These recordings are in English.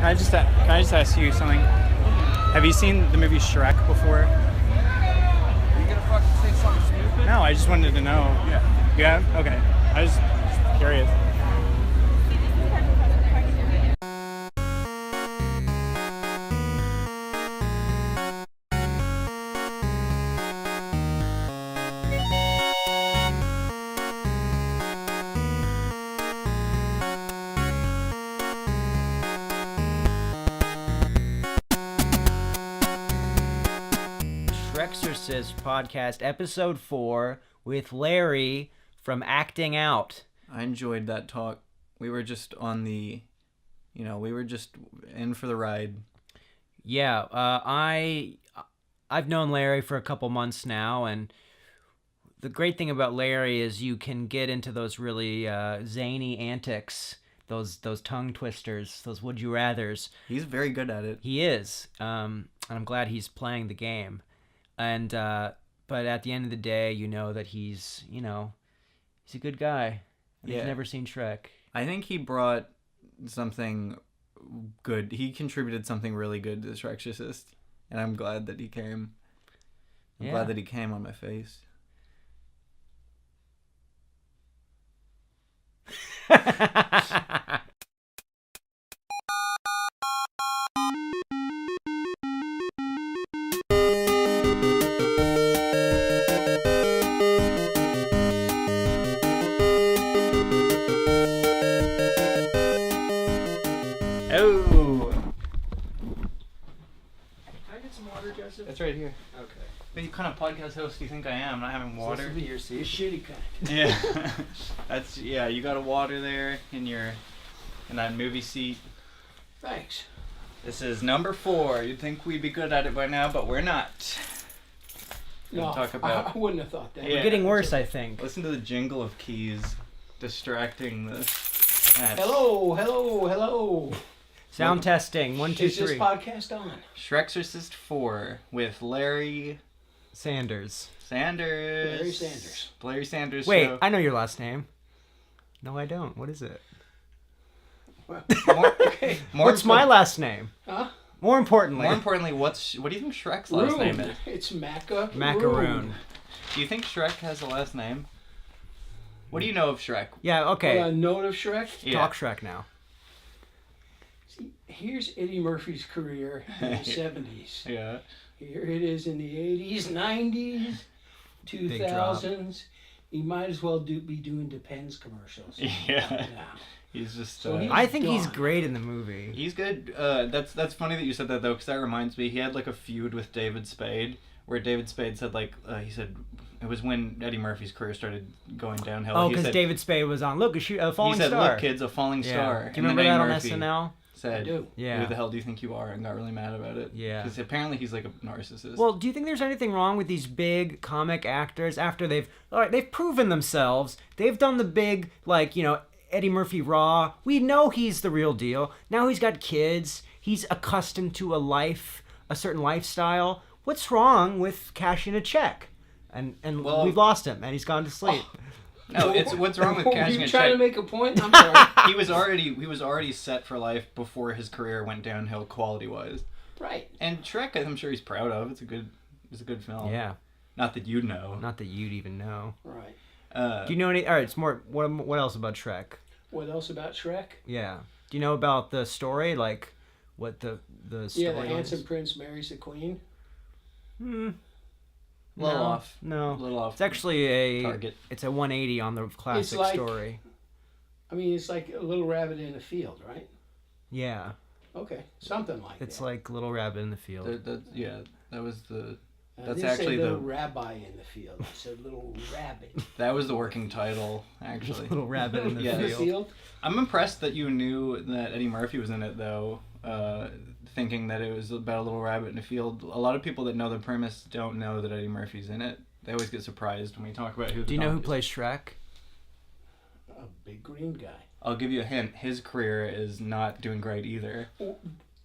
Can I just ask you something? Have you seen the movie Shrek before? Are you gonna fucking say something stupid? No, I just wanted to know. Yeah. Yeah? Okay. I was just curious. Shrexorcist Podcast, Episode 4, with Larry from Acting Out. I enjoyed that talk. We were just on the, we were just in for the ride. Yeah, I've known Larry for a couple months now, and the great thing about Larry is you can get into those really zany antics, those tongue twisters, those would you rathers. He's very good at it. He is, and I'm glad he's playing the game. And but at the end of the day, you know that he's a good guy. And Yeah. He's never seen Shrek. I think he brought something good. He contributed something really good to Shrexorcist, and I'm glad that he came. I'm glad that he came on my face. Oh. Can I get some water, Joseph? It's right here. Okay. What kind of podcast host do you think I am? Not having water? This will be your shitty kind. Yeah. You got a water there in that movie seat. Thanks. This is number 4. You'd think we'd be good at it by now, but we're not. No, talk about... I wouldn't have thought that. Yeah. We're getting worse, I think. Listen to the jingle of keys distracting the... Hello. Sound testing. 1, 2, Is 3. this podcast on? Shrexorcist 4 with Larry Sanders. Sanders. Larry Sanders Wait, show. I know your last name. No, I don't. What is it? Well, Okay. What's my last name? huh? More importantly, what do you think Shrek's last Roon. name is? It's Macaroon. Macaroon. Do you think Shrek has a last name? What do you know of Shrek? Yeah, okay. A note of Shrek. Yeah. Talk Shrek now. See, here's Eddie Murphy's career in the 70s. Yeah. Here it is in the 80s, 90s, Big drop. 2000s. He might as well be doing Depends commercials. Yeah. Now. He's just... So he- I think he's Gone. great in the movie. He's good. That's funny that you said that, though, because that reminds me, he had, like, a feud with David Spade, where David Spade said, like, he said... It was when Eddie Murphy's career started going downhill. Oh, He because said- David Spade was on. Look, a falling He said, star. look, kids, a falling Yeah. star. Do you And remember then that Eddie on Murphy SNL? said, I do. Yeah. who the hell do you think you are? And got really mad about it. Yeah. Because apparently he's like a narcissist. Well, do you think there's anything wrong with these big comic actors after they've proven themselves? They've done the big, Eddie Murphy Raw. We know he's the real deal. Now he's got kids. He's accustomed to a certain lifestyle. What's wrong with cashing a check? And Well- we've lost him, and he's gone to sleep. no, it's what's wrong with Were cashing you a trying check. to make a point? I'm sorry. He was already set for life before his career went downhill quality wise. Right. And Shrek, I'm sure he's proud of. It's a good film. Yeah, Not that you'd know. not that you'd even know. Right. Do you know any? All right, it's more. What else about Shrek? What else about Shrek? Yeah. Do you know about the story? Like, what the story Yeah, the is? handsome prince marries the queen. Little off. No. A little off. It's actually target. It's a 180 on the classic like- story. I mean, it's like a little rabbit in a field, right? Yeah. Okay, something like It's that. like Little Rabbit in the Field. That was the. I That's didn't actually say little the. rabbi in the field. I said little rabbit That was the working title, actually. Little Rabbit in the Yeah. in the Field. field. I'm impressed that you knew that Eddie Murphy was in it, though. Thinking that it was about a little rabbit in a field. A lot of people that know the premise don't know that Eddie Murphy's in it. They always get surprised when we talk about who. Do you know who plays Shrek? A big green guy. I'll give you a hint. His career is not doing great either.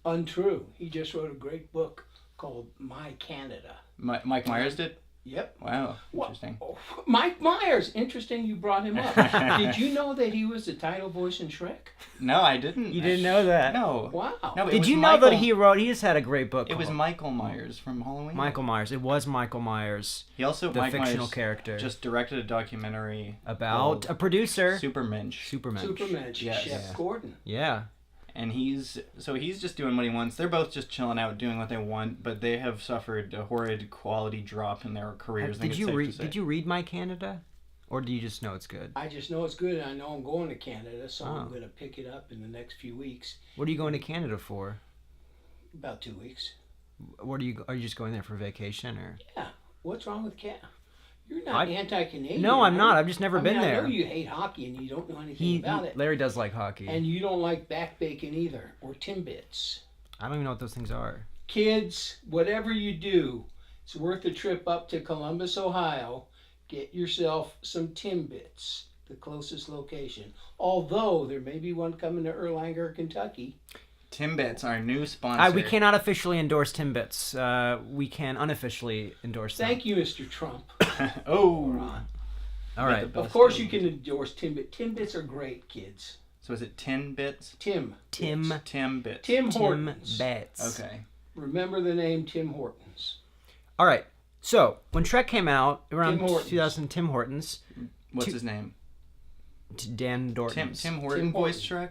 Untrue. He just wrote a great book called My Canada. Mike Myers did? Yep. Wow, What- interesting. Mike Myers. Interesting you brought him up. Did you know that he was the title voice in Shrek? No, I didn't. You didn't know that? No. Wow. No, it Did was you know that Michael- he just had a great book It was called Michael Myers from Halloween. Michael Myers. It was Michael Myers, He also the Mike fictional Myers character. just directed a documentary About called a producer. Supermensch. Superman. Yes. Chef Yeah. Gordon. Yeah. And he's just doing what he wants. They're both just chilling out, doing what they want, but they have suffered a horrid quality drop in their careers. I think Did it's you safe to read? say. Did you read My Canada, or do you just know it's good? I just know it's good, and I know I'm going to Canada, so I'm Oh. going to pick it up in the next few weeks. What are you going to Canada for? About 2 weeks. What are you just going there for vacation or? Yeah. What's wrong with Canada? You're not anti-Canadian. No, I'm are not. you? I've just never been I there. know you hate hockey and you don't know anything about it. Larry does like hockey. And you don't like back bacon either, or Timbits. I don't even know what those things are. Kids, whatever you do, it's worth a trip up to Columbus, Ohio. Get yourself some Timbits, the closest location. Although there may be one coming to Erlanger, Kentucky. Timbits, our new sponsor. We cannot officially endorse Timbits. We can unofficially endorse them. Thank you, Mr. Trump. Oh. Ron. All right. the Of best course deal. you can endorse Timbits. Timbits are great, kids. So is it 10 bits? Tim. Tim Bits. Tim Tim Hortons. Betts. Okay. Remember the name Tim Hortons. All right. So when Shrek came out around Tim Hortons. 2000, Tim Hortons, What's his name? Dan Dorton. Tim Horton voiced Shrek?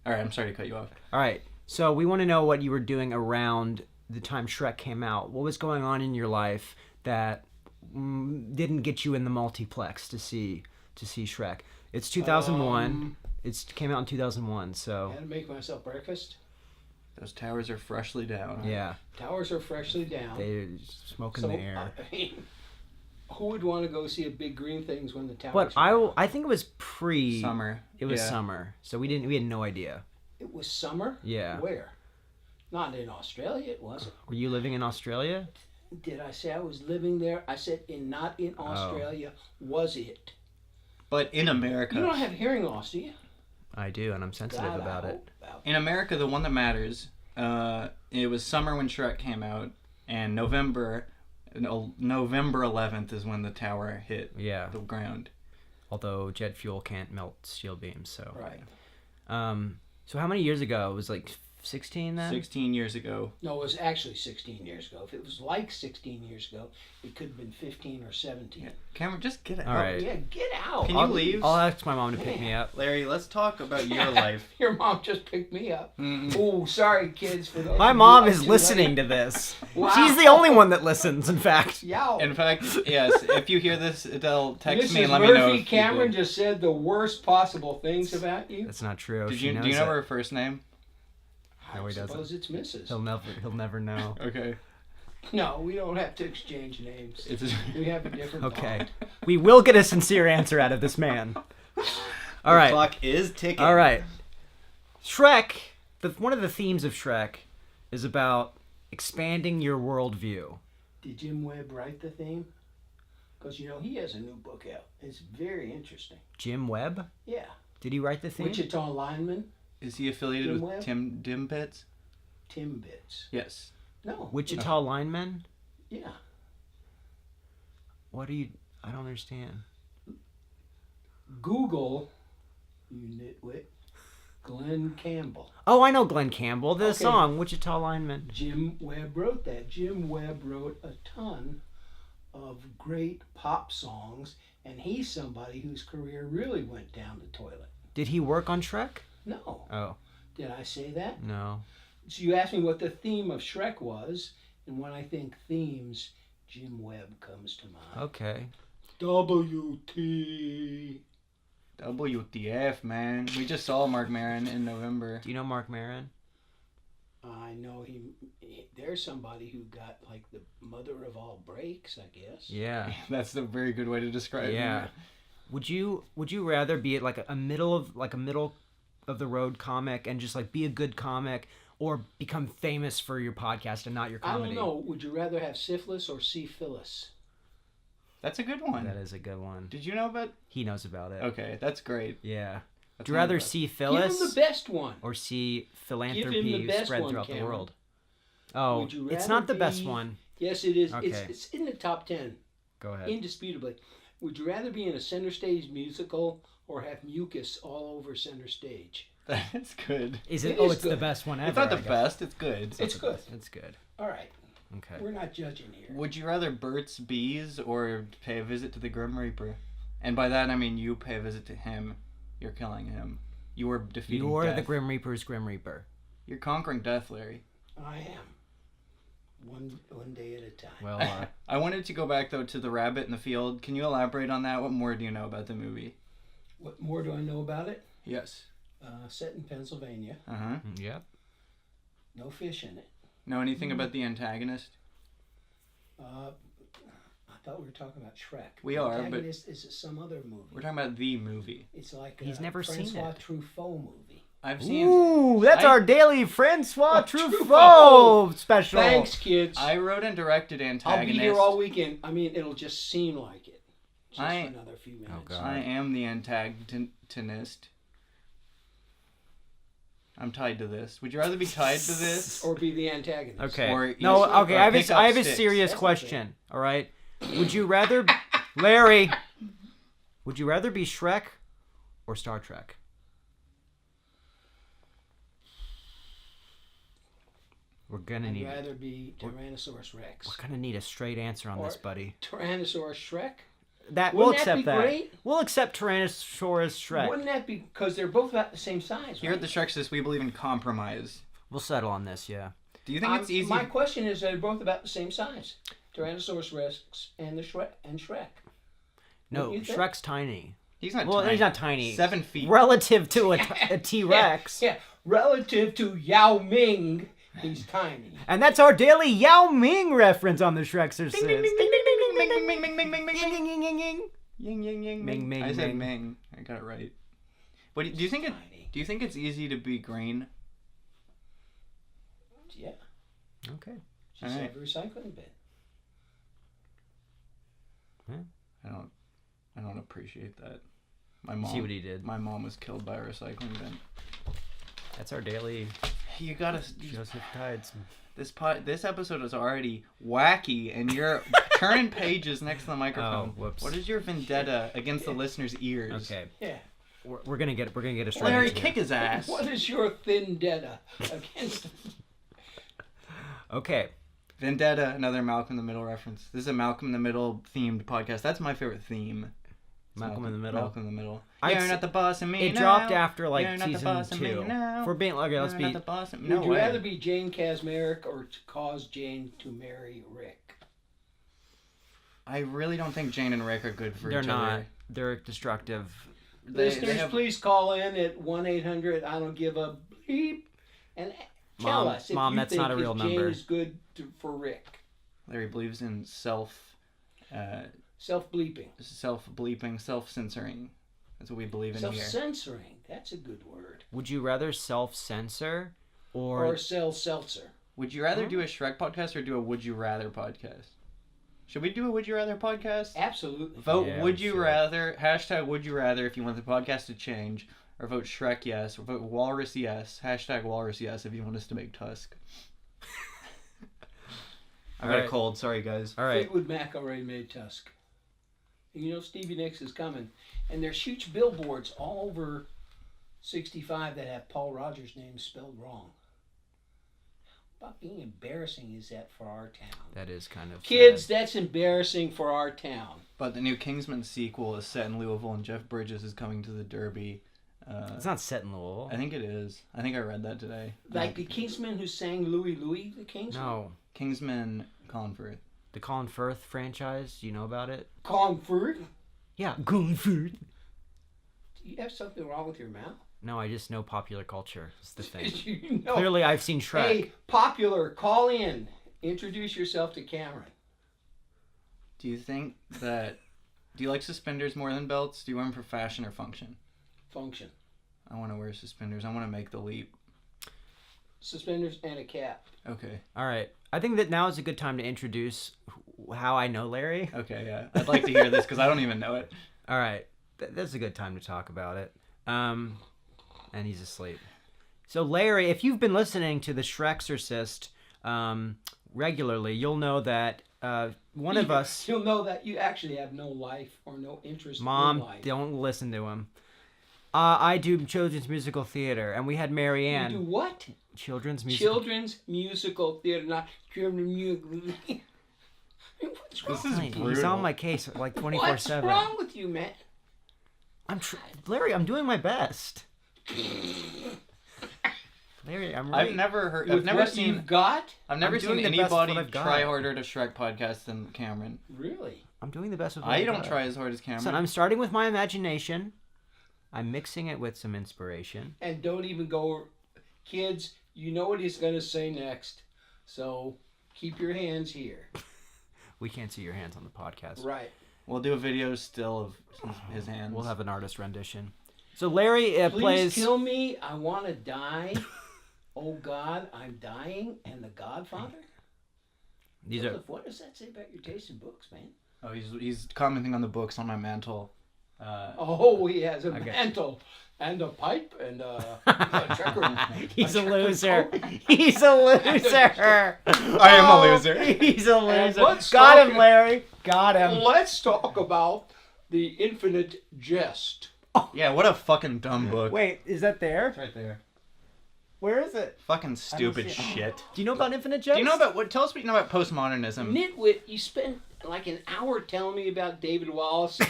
Alright, I'm sorry to cut you off. All right. So we want to know what you were doing around the time Shrek came out. What was going on in your life that didn't get you in the multiplex to see Shrek? It's 2001. It came out in 2001. I So had to make myself breakfast. Those towers are freshly down. yeah, Towers are freshly down. they're smoking So, the air. I mean, who would want to go see a big green things when the towers But are down? I think it was pre Summer. It was Yeah. summer, so we had no idea. It was summer? Yeah. Where? Not in Australia, it wasn't. Were you living in Australia? Did I say I was living there? I said not in Australia. Was it? But in America. You don't have hearing loss, do you? I do, and I'm sensitive God, I about it. hope about In America, the one that matters, it was summer when Shrek came out, and November 11th is when the tower hit Yeah. the ground. Although jet fuel can't melt steel beams, so. Right. So how many years ago? It was like 16 then? 16 years ago. No, it was actually 16 years ago. If it was like 16 years ago, it could have been 15 or 17. Cameron, just get out. All right. Yeah, get out. Can you leave? I'll ask my mom to pick me up. Larry, let's talk about your life. Your mom just picked me up. Mm. Oh, sorry, kids. For those My of you mom up is too listening late. to this. Wow. She's the only one that listens, in fact. Yow. In fact, yes, if you hear this, Adele, text Mrs. me and let me Murphy know. If you Cameron did. just said the worst possible things about you. That's not true. Did She you, knows do you know it. her first name? No, he I doesn't. suppose it's Mrs. He'll never know. Okay. No, we don't have to exchange names. It's We have a different Okay. bond. We will get a sincere answer out of this man. All right. The clock is ticking. All right. Shrek, one of the themes of Shrek is about expanding your worldview. Did Jim Webb write the theme? Because, you know, he has a new book out. It's very interesting. Jim Webb? Yeah. Did he write the theme? Wichita lineman, Is he affiliated Jim with Webb? Tim Dimbits? Timbits. Yes. No. Wichita lineman? Yeah. What do you... I don't understand. Google, you nitwit, Glenn Campbell. Oh, I know Glenn Campbell. The Okay. song, Wichita lineman. Jim Webb wrote that. Jim Webb wrote a ton of great pop songs, and he's somebody whose career really went down the toilet. Did he work on Shrek? No. Oh, Did I say that? no. So you asked me what the theme of Shrek was, and when I think themes, Jim Webb comes to mind. Okay. W.T. WTF, man. We just saw Mark Maron in November. Do you know Mark Maron? I know there's somebody who got like the mother of all breaks, I guess. Yeah. That's a very good way to describe Yeah. him. Would you rather be like a middle of the road comic and just like be a good comic, or become famous for your podcast and not your I comedy? don't know. Would you rather have syphilis or syphilis? That's a good one. That is a good one. Did you know about? He knows about it. Okay, that's great. Yeah. That's Would you rather not bad. see Give Phyllis him the best one. or see Give him philanthropy the best spread one, throughout the Cameron. world? Oh, Would you it's rather not the best be- one. Yes, it is. Okay. It's in the top 10. Go ahead. Indisputably. Would you rather be in a center stage musical or have mucus all over center stage? That's good. Is it? It Oh, is it's the good. best one ever. It's not the I guess. best. It's good. It's good. It's good. All right. Okay. We're not judging here. Would you rather Burt's Bees or pay a visit to the Grim Reaper? And by that I mean you pay a visit to him. You're killing him. You are defeating You're death. the Grim Reaper's Grim Reaper. You're conquering death, Larry. I am. One day at a time. Well, I wanted to go back though to the rabbit in the field. Can you elaborate on that? What more do you know about the movie? What more do I know about it? Yes. Set in Pennsylvania. Uh-huh. yep. No fish in it. Know anything about the antagonist? I thought we were talking about Shrek. We are, but- Antagonist is some other movie. We're talking about the movie. It's like He's never seen Francois it. Truffaut movie. I've seen Ooh, that's I- our daily Francois Truffaut Truffaut. special. Thanks, kids. I wrote and directed I'll antagonist. be here all weekend. I mean, it'll just seem like it. Just I- for another few minutes. God. I am the antagonist. I'm tied to this. Would you rather be tied to this? Or be the antagonist. Okay. Or No. use- Okay. or I have pick a, up I have a sticks. serious That's question. All right. Would you rather, Larry? Would you rather be Shrek or Star Trek? We're gonna I'd need. rather be Tyrannosaurus Rex. We're gonna need a straight answer on Or- this, buddy. Tyrannosaurus Shrek? That Wouldn't we'll that accept be that. great? We'll accept Tyrannosaurus Shrek. Wouldn't that be because they're both about the same size? Here right? at the Shrexorcist, we believe in compromise. We'll settle on this. Yeah. Do you think it's easy? My question is, they're both about the same size. Tyrannosaurus Rex and Shrek. No, Wouldn't you think? Shrek's tiny. He's not Well, tiny. he's not tiny. 7 feet. Relative to a T-Rex. Yeah, relative to Yao Ming, he's tiny. And that's our daily Yao Ming reference on the Shrexorcist. Ding, ding, ding, ding, ding, ding, ding, ding, ding, ding, ding, ding, Ying, ying, ying, ying, ying. Ying, ying, ying, Ming, ming, I said ming. Ming. I got it right. What do you think? Tiny. Do you think it's easy to be green? Yeah, Okay. just Alright. have a recycling bin. I don't appreciate that. My mom. See what he did. My mom was killed by a recycling bin. That's our daily You gotta. Joseph Tides. This episode is already wacky, and you're turning pages next to the microphone. Oh, whoops. What is your vendetta against the listeners' ears? Okay. Yeah. We're gonna get a straight Larry, answer kick here. his ass. What is your vendetta against? Okay. Vendetta, another Malcolm in the Middle reference. This is a Malcolm in the Middle themed podcast. That's my favorite theme. It's Malcolm in the Middle? Malcolm in the Middle. I'd You're not the boss of me It now. dropped after like You're not the season boss of me 2. now. For being okay, let's You're be. not the boss of me. No Would you way. rather be Jane Kasmerick or to cause Jane to marry Rick? I really don't think Jane and Rick are good for They're each not. other. They're destructive. Listeners, please call in at 1-800 I don't give a bleep and tell Mom, us if Mom, you that's think not a real if Jane number. is good for Rick. Larry believes in Self-bleeping. self-bleeping, self-censoring. That's what we believe in here. Self-censoring. That's a good word. Would you rather self-censor Or sell seltzer. Would you rather do a Shrek podcast or do a Would You Rather podcast? Should we do a Would You Rather podcast? Absolutely. Vote Yeah, Would we You should. Rather, hashtag Would You Rather if you want the podcast to change, or vote Shrek yes, or vote Walrus yes, hashtag Walrus yes if you want us to make Tusk. I got a Alright. cold, sorry guys. All right. Fleetwood Mac already made Tusk. You know Stevie Nicks is coming. And there's huge billboards all over 65 that have Paul Rogers' name spelled wrong. How about being embarrassing is that for our town? That is kind of Kids, sad. that's embarrassing for our town. But the new Kingsman sequel is set in Louisville and Jeff Bridges is coming to the Derby. It's not set in Louisville. I think it is. I think I read that today. Like the Kingsman who sang Louie Louie, the Kingsman? No. Kingsman Conforth. The Colin Firth franchise. Do you know about it? Comfort. Yeah. Colin Firth. Do you have something wrong with your mouth? No, I just know popular culture. It's the thing. Did you know? Clearly, I've seen Shrek. Hey, popular, call in. Introduce yourself to Cameron. Do you think that... Do you like suspenders more than belts? Do you wear them for fashion or function? Function. I want to wear suspenders. I want to make the leap. Suspenders and a cap. Okay. All right. I think that now is a good time to introduce how I know Larry. Okay, yeah. I'd like to hear this because I don't even know it. All right. That's a good time to talk about it. And he's asleep. So, Larry, if you've been listening to the Shrexorcist regularly, you'll know that one of us. You'll know that you actually have no life or no interest Mom, in life. don't listen to him. I do children's musical theater, and we had Mary Ann. You do what? Children's musical. Children's musical theater, not children's musical. What's wrong? This is He's brutal. on my case like 24/7. What's wrong with you, man? Larry, I'm doing my best. Larry, I'm really... I've never What seen. you've got? I've never I'm doing seen the best with anybody what I've got. try harder to Shrek podcast than Cameron. Really? I'm doing the best with what I I've don't got. try as hard as Cameron. So I'm starting with my imagination. I'm mixing it with some inspiration. And don't even go, kids. You know what he's gonna say next, so keep your hands here. We can't see your hands on the podcast. Right. We'll do a video still of his hands. We'll have an artist rendition. So Larry Please plays... kill me. I want to die. Oh God, I'm dying. And The Godfather. What does that say about your taste in books, man? Oh, he's commenting on the books on my mantle. He has a mantle and a pipe and a checker. He's a checker loser. coat. He's a loser. I am a loser. He's a loser. let's Got talk- him, Larry. Got him. Let's talk about The Infinite Jest. Yeah, what a fucking dumb book. Wait, is that there? It's right there. Where is it? Fucking stupid see it. shit. Do you know about Infinite Jest? Do you know about what? Tell us what you know about postmodernism. Nitwit, you spent like an hour telling me about David Wallace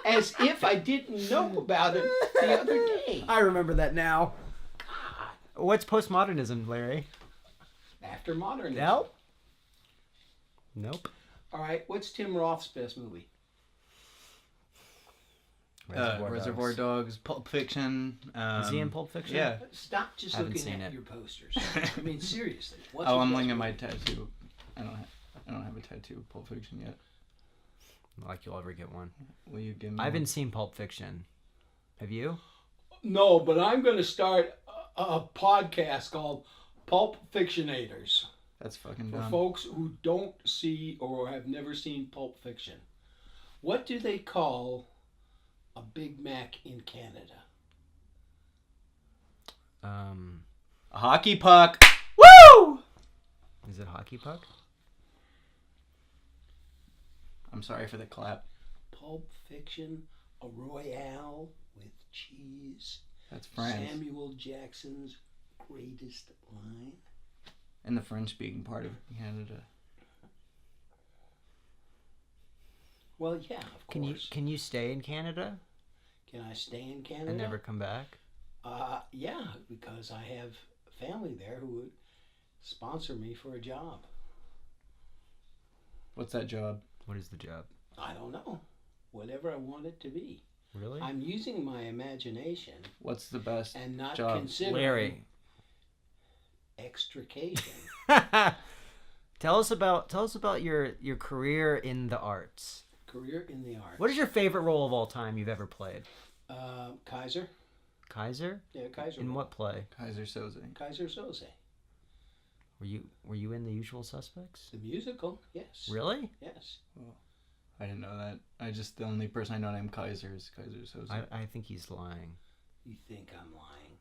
as if I didn't know about him the other day. I remember that now. What's postmodernism, Larry? After modernism. Nope. Nope. All right, what's Tim Roth's best movie? Reservoir Dogs, Pulp Fiction. Is he in Pulp Fiction? Yeah. Stop just Haven't looking seen at it. your posters. I mean, seriously. What's Oh, his I'm best looking at movie? my tattoo. I don't have a tattoo of Pulp Fiction yet. Like you'll ever get one. Will you give me? I haven't seen Pulp Fiction. Have you? No, but I'm going to start a podcast called Pulp Fictionators That's fucking for dumb. folks who don't see or have never seen Pulp Fiction. What do they call a Big Mac in Canada? A hockey puck. Woo! Is it hockey puck? I'm sorry for the clap. Pulp Fiction, a Royale with cheese. That's France. Samuel Jackson's greatest line. In the French-speaking part of Canada. Well, yeah, of course. Can you stay in Canada Can I stay in Canada? and never come back? Yeah, because I have family there who would sponsor me for a job. What's that job? What is the job? I don't know. Whatever I want it to be. Really? I'm using my imagination What's the best and not job? considering Larry. extrication. Tell us about your career in the arts. Career in the arts. What is your favorite role of all time you've ever played? Kaiser? Kaiser? Yeah, Kaiser. In what play? Kaiser Soze. Kaiser Soze. Were you in The Usual Suspects? The musical, yes. Really? Yes. I didn't know that. The only person I know named Kaiser is Kaiser Soze. I think he's lying. You think I'm lying.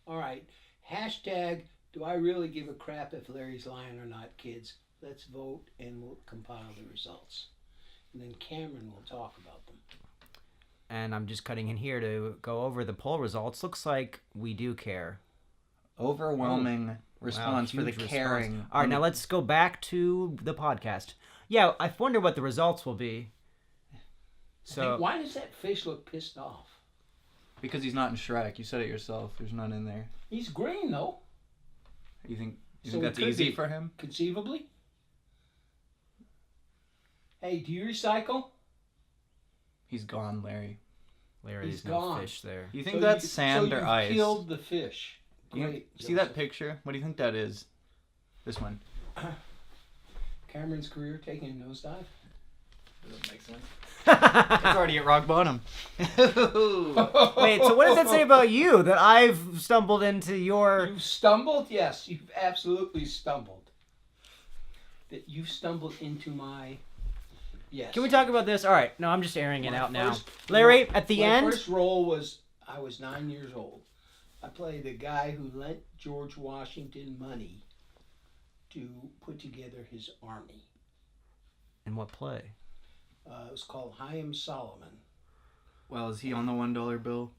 All right. Hashtag, do I really give a crap if Larry's lying or not, kids? Let's vote and we'll compile the results. And then Cameron will talk about them. And I'm just cutting in here to go over the poll results. Looks like we do care. Overwhelming response for the huge caring. response. All right, now let's go back to the podcast. Yeah, I wonder what the results will be. So Hey, why does that fish look pissed off? Because he's not in Shrek. You said it yourself. There's none in there. He's green, though. You think So it that's could easy be. for him? Conceivably. Hey, do you recycle? He's gone, Larry. Larry, He's there's no gone. fish there. You think that's sand so or you ice? killed the fish. You Great. see that picture? What do you think that is? This one. Cameron's career taking a nosedive? Doesn't make sense. It's already at rock bottom. Wait, so what does that say about you that I've stumbled into your... You've stumbled? Yes, you've absolutely stumbled. That you've stumbled into my... Yes. Can we talk about this? All right, no, I'm just airing it My out now. first- Larry, at the my end... first role was, I was 9 years old. I played the guy who lent George Washington money to put together his army. In what play? It was called Chaim Solomon. Well, is he on the $1 bill?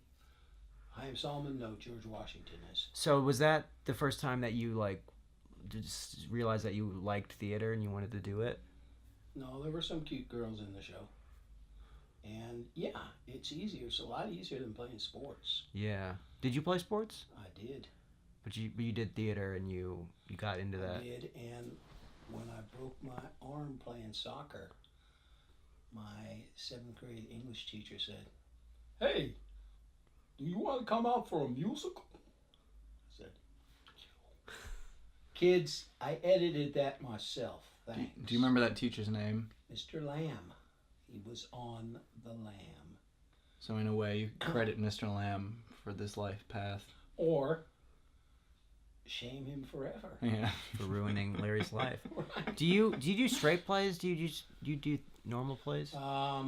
Chaim Solomon? No, George Washington is. So was that the first time that you just realized that you liked theater and you wanted to do it? No, there were some cute girls in the show. And yeah, it's easier. It's a lot easier than playing sports. Yeah. Did you play sports? I did. But you did theater and you got into that. I did, and when I broke my arm playing soccer, my 7th grade English teacher said, "Hey, do you want to come out for a musical?" I said, "Kids, I edited that myself. Thanks." Do you remember that teacher's name? Mr. Lamb. He was on the Lamb. So in a way, you credit Mr. Lamb for this life path. Or shame him forever. Yeah. For ruining Larry's life. Right. Do you do straight plays? Do you do normal plays? I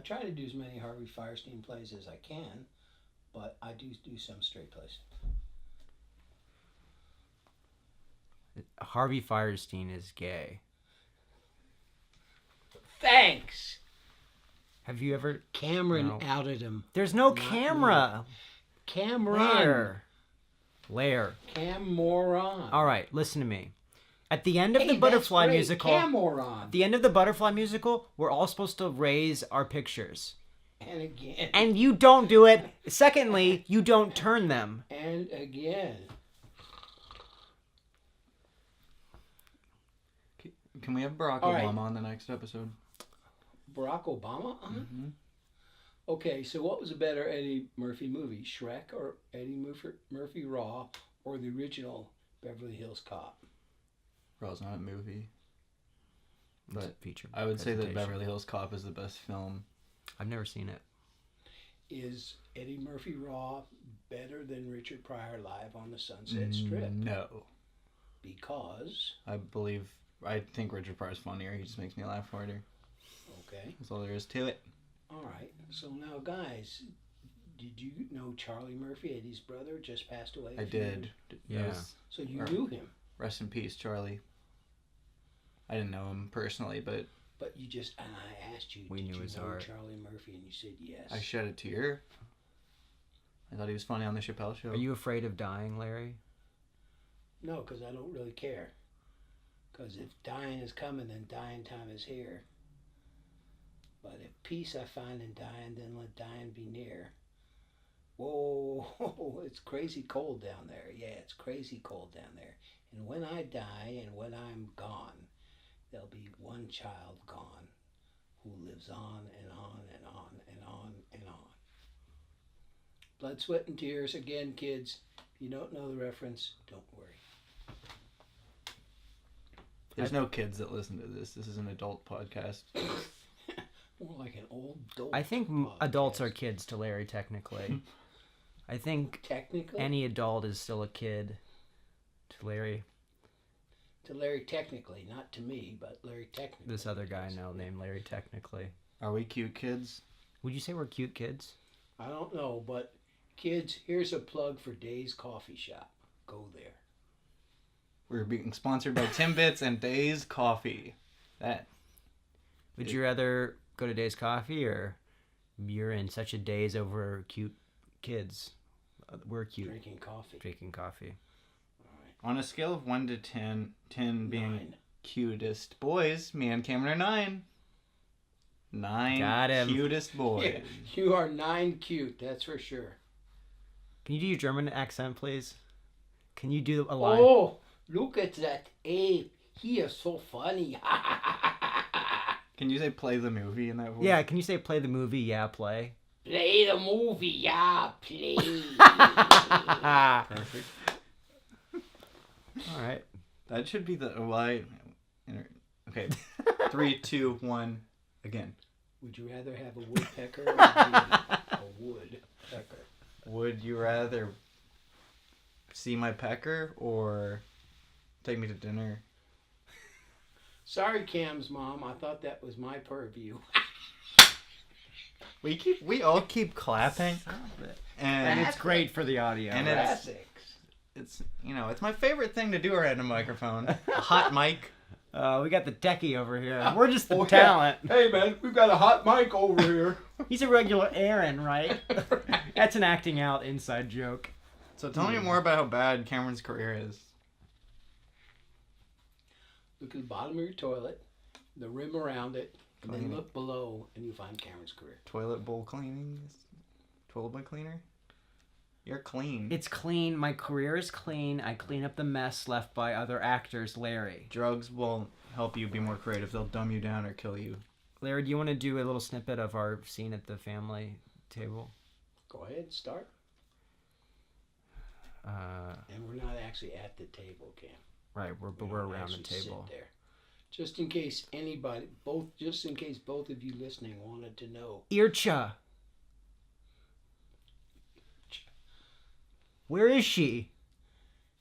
try to do as many Harvey Firestein plays as I can, but I do some straight plays. Harvey Firestein is gay. Thanks. Have you ever? Cameron No. outed him. There's no Not camera. Cameron. Lair. Cameron. All right, listen to me. At the end of Hey, the that's Butterfly great. musical, Cameron. at the end of the Butterfly musical, we're all supposed to raise our pictures, And again. and you don't do it. Secondly, you don't turn them. And again. Can we have Barack All right. Obama on the next episode? Barack Obama on? Mm-hmm. Okay, so what was a better Eddie Murphy movie? Shrek or Eddie Murphy Raw or the original Beverly Hills Cop? Well, it's not a movie. It's a But feature I would say that presentation. Beverly Hills Cop is the best film. I've never seen it. Is Eddie Murphy Raw better than Richard Pryor Live on the Sunset Strip? No. Because, I think Richard Pryor's funnier. He just makes me laugh harder. okay, That's all there is to it. all right. So now, guys, did you know Charlie Murphy, Eddie's brother, just passed away? I a few did. years? Yeah. So you Or- knew him, Rest in peace, Charlie. I didn't know him personally, but but you just, and I asked you, We did knew you his know art. Charlie Murphy? And you said yes. I shed a tear. I thought he was funny on the Chappelle Show. Are you afraid of dying, Larry? No, because I don't really care. Because if dying is coming, then dying time is here. But if peace I find in dying, then let dying be near. Whoa, it's crazy cold down there. Yeah, it's crazy cold down there. And when I die and when I'm gone, there'll be one child gone who lives on and on and on and on and on. Blood, sweat, and tears. Again, kids, if you don't know the reference, don't worry. There's no kids that listen to this. This is an adult podcast. More like an old adult. I think podcast. adults are kids to Larry, technically. I think Technically? any adult is still a kid to Larry. To Larry, technically. Not to me, but Larry, technically. This other guy now named Larry, technically. Are we cute kids? Would you say we're cute kids? I don't know, but kids, here's a plug for Dave's Coffee Shop. Go there. We're being sponsored by Timbits and Days Coffee. Would you rather go to Days Coffee or you're in such a daze over cute kids? We're cute. Drinking coffee. Drinking coffee. All right. On a scale of 1 to 10, 10 being 9. cutest boys, me and Cameron are 9. 9 Got him. cutest boys. Yeah, you are 9 cute, that's for sure. Can you do your German accent, please? Can you do a line? Oh, look at that ape. He is so funny. Can you say play the movie in that voice? Yeah, can you say play the movie? Yeah, play. Play the movie, yeah, play. Perfect. All right. That should be the why. Okay. 3, 2, 1. Again. Would you rather have a woodpecker or a woodpecker? Would you rather see my pecker or take me to dinner? Sorry, Cam's mom. I thought that was my purview. We all keep clapping, and It's great for the audio. And it's- Classics. it's my favorite thing to do around a microphone. A hot mic. We got the techie over here. We're just the Oh, yeah. talent. Hey, man, we've got a hot mic over here. He's a regular Aaron, right? That's an acting out inside joke. So tell me more about how bad Cameron's career is. Look at the bottom of your toilet, the rim around it, and Clean then it. look below, and you find Cameron's career. Toilet bowl cleaning? Toilet bowl cleaner? You're clean. It's clean. My career is clean. I clean up the mess left by other actors, Larry. Drugs will help you be more creative. They'll dumb you down or kill you. Larry, do you want to do a little snippet of our scene at the family table? Go ahead, start. And we're not actually at the table, Cam. Right, we're We we're don't around the actually sit table. there. Just in case both of you listening wanted to know. Ircha. Where is she?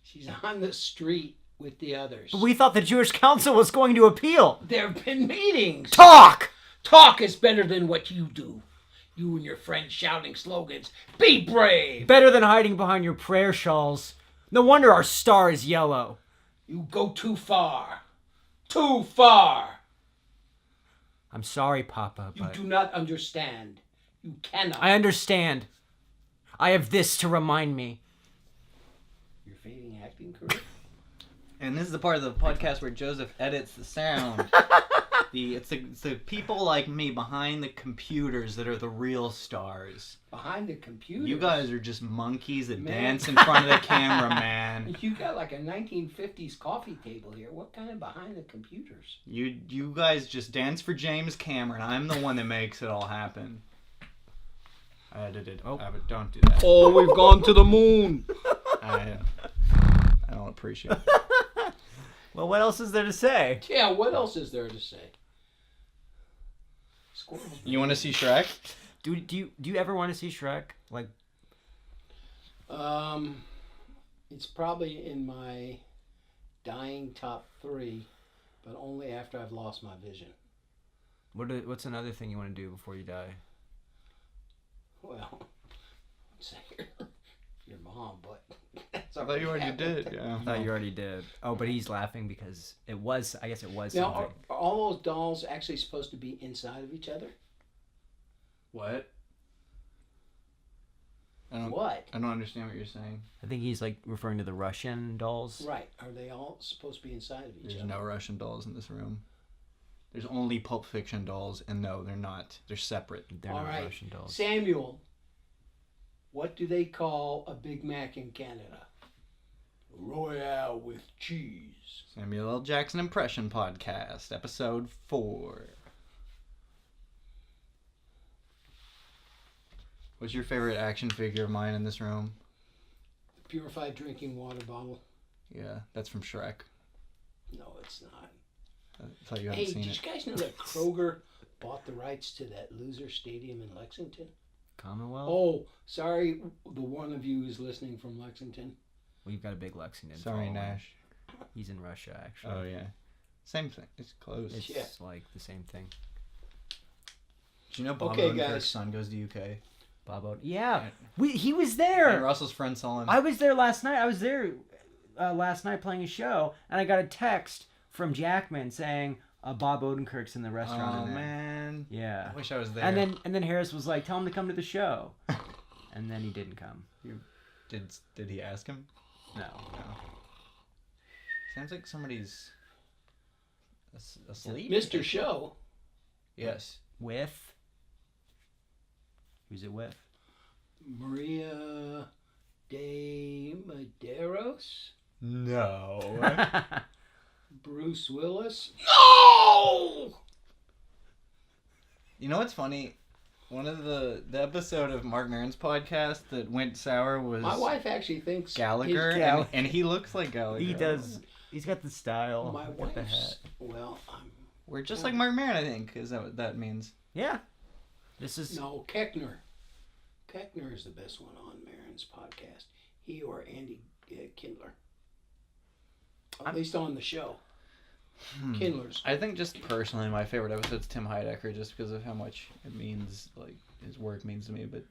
She's on the street with the others. We thought the Jewish Council was going to appeal. There have been meetings. Talk! Talk is better than what you do. You and your friends shouting slogans. Be brave. Better than hiding behind your prayer shawls. No wonder our star is yellow. You go too far. Too far. I'm sorry, Papa, You but do not understand. You cannot. I understand. I have this to remind me. Your fading acting career? And this is the part of the podcast where Joseph edits the sound. It's the people like me behind the computers that are the real stars. Behind the computer. You guys are just monkeys that Man. dance in front of the camera, man. You got like a 1950s coffee table here. What kind of behind the computers? You guys just dance for James Cameron. I'm the one that makes it all happen. I edited. Oh. Don't do that. Oh, we've gone to the moon. I don't appreciate it. Well, what else is there to say? Yeah, what else is there to say? Squirrels. You want to see Shrek? Do you ever want to see Shrek? Like, It's probably in my dying top 3, but only after I've lost my vision. what's another thing you want to do before you die? Well, say your mom, but that's I thought you already did. Yeah. I thought you already did. Oh, but he's laughing because it was. I guess it was Now, something. are all those dolls actually supposed to be inside of each other? What? I don't understand what you're saying. I think he's like referring to the Russian dolls. Right. Are they all supposed to be inside of each There's other? no Russian dolls in this room. There's only Pulp Fiction dolls, and no, they're not. They're separate. They're All not right. Russian dolls. Samuel, what do they call a Big Mac in Canada? Royale with cheese. Samuel L. Jackson Impression Podcast, Episode 4. What's your favorite action figure of mine in this room? Purified drinking water bottle. Yeah, that's from Shrek. No, it's not. I thought you Hey, hadn't did seen you it. guys know that Kroger bought the rights to that loser stadium in Lexington? Commonwealth. Oh, sorry, the one of you who's listening from Lexington. We've got a big Lexington. Sorry, following. Nash. He's in Russia, actually. Oh, yeah. Same thing. It's close. It's Yeah. like the same thing. Do you know Bob Okay, Odenkirk's guys. son goes to UK? Bob Yeah, And- he was And there. Russell's friend saw him. I was there last night. I was there last night playing a show, and I got a text from Jackman saying Bob Odenkirk's in the restaurant. Oh, in there. man. Yeah. I wish I was there. And then Harris was like, "Tell him to come to the show," and then he didn't come. Did he ask him? No. No. Sounds like somebody's asleep. Mr. Show. Yes. With? Who's it with? Maria de Medeiros. No. Bruce Willis. No! You know what's funny? One of the episode of Mark Maron's podcast that went sour was My wife actually thinks Gallagher, his- and he looks like Gallagher. He does. He's got the style. My got the wife's. hat. Well, We're just like Mark Maron, I think. Is that what that means? Yeah. This is. no, Keckner. Keckner is the best one on Maron's podcast. He or Andy Kindler. At least on the show. Kindler's. I think just personally, my favorite episode is Tim Heidecker, just because of how much it means, like his work means to me. But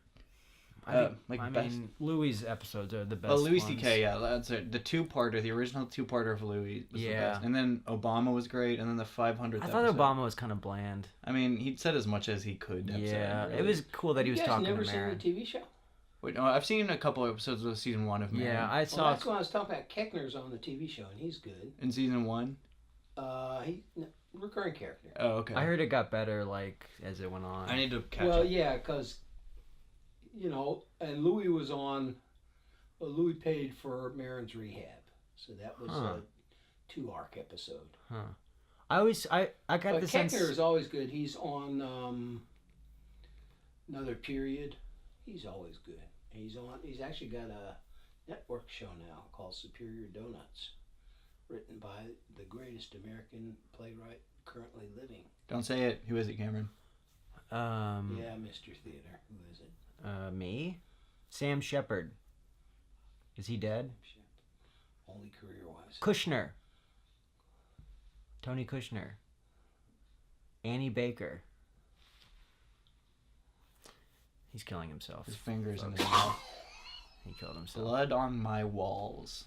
Louis' episodes are the best. Oh, Louis ones. C.K. Yeah, that's it. The two-parter, the original two-parter of Louis was the Yeah. best. And then Obama was great, and then the 500th I thought episode. Obama was kind of bland. I mean, he said as much as he could. Yeah, really. it was cool that he was You guys talking never to Marin. seen the TV show? Wait, no, I've seen a couple episodes of season 1 of Marin. Yeah, I Well, saw. that's why I was talking about Keckner's on the TV show, and he's good. In season 1? Recurring character. Oh, okay. I heard it got better like as it went on. I need to catch Well, up. yeah, because, and Louis was on. Well, Louis paid for Marin's rehab, so that was a 2-arc episode. I got But the Keckner sense. is always good. He's on another period. He's always good. And He's actually got a network show now called Superior Donuts, written by the greatest American playwright currently living. Don't say it. Who is it, Cameron? Yeah, Mr. Theater. Who is it? Me, Sam Shepard. Is he dead? Only career-wise. Kushner. Tony Kushner. Annie Baker. He's killing himself. His fingers in his mouth. He killed himself. Blood on my walls.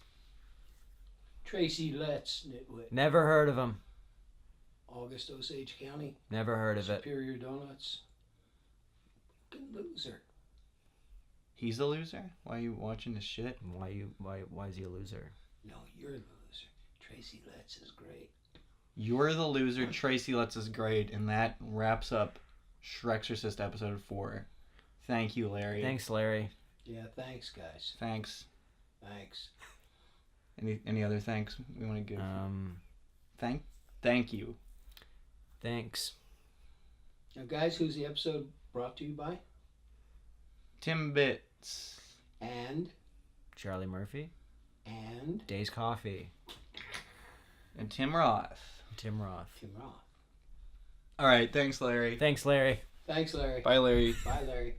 Tracy Letts, nitwit. Never heard of him. August Osage County. Never heard of it. Superior Donuts. Fucking loser. He's the loser? Why are you watching this shit? Why is he a loser? No, you're the loser. Tracy Letts is great. You're the loser. Tracy Letts is great, and that wraps up Shrexorcist episode 4. Thank you, Larry. Thanks, Larry. Yeah, thanks, guys. Thanks. Thanks. Any other thanks we want to give? Thank you. Thanks. Now, guys, who's the episode brought to you by? Timbits. And Charlie Murphy. And Days Coffee. And Tim Roth. Tim Roth. Tim Roth. All right. Thanks, Larry. Thanks, Larry. Thanks, Larry. Bye, Larry. Bye, Larry.